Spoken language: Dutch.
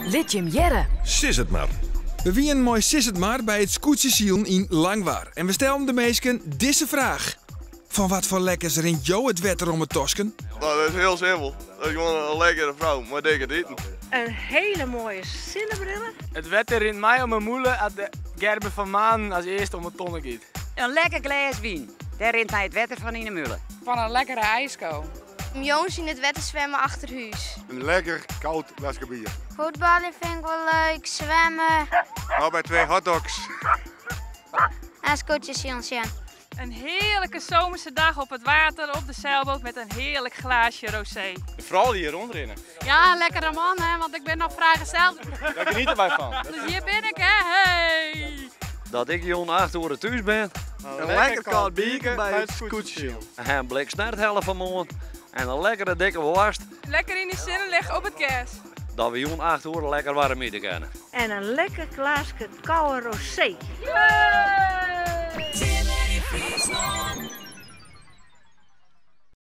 Lit Jim Jerre. Sis het maar. We wienen mooi sis het maar bij het Scootjesielen in Langwaar. En we stellen de meesken deze vraag. Van wat voor lekkers rint jou het wetter om het tosken? Nou, dat is heel simpel. Dat is gewoon een lekkere vrouw, maar dikke eten. Een hele mooie zonnebrillen. Het wetter rint mij om mijn moeder als de Gerben van Maan als eerste om het tonnen gaat. Een lekker glas wien. Daar rint mij het wetter van in de mullen. Van een lekkere ijsko. Jongens in het wetter zwemmen achter huis. Een lekker koud glasje bier. Voetballen vind ik wel leuk, zwemmen. Nou, bij 2 hotdogs. En scootjes zien. Een heerlijke zomerse dag op het water, op de zeilboot met een heerlijk glaasje rosé. Vooral die hier rondrennen. Ja, lekkere man, hè, want ik ben nog vrijgezel. Daar geniet erbij van. Dus hier ben ik, hè. Hey! Dat ik Jon 8 uur thuis ben. Een lekker koud biertje bij het scootje. En blik snert helft van morgen. En een lekkere dikke worst. Lekker in de zinnen leggen op het gas. Dat we Jon 8 uur lekker warm eten kunnen. En een lekker glaasje koude rosé. Hey!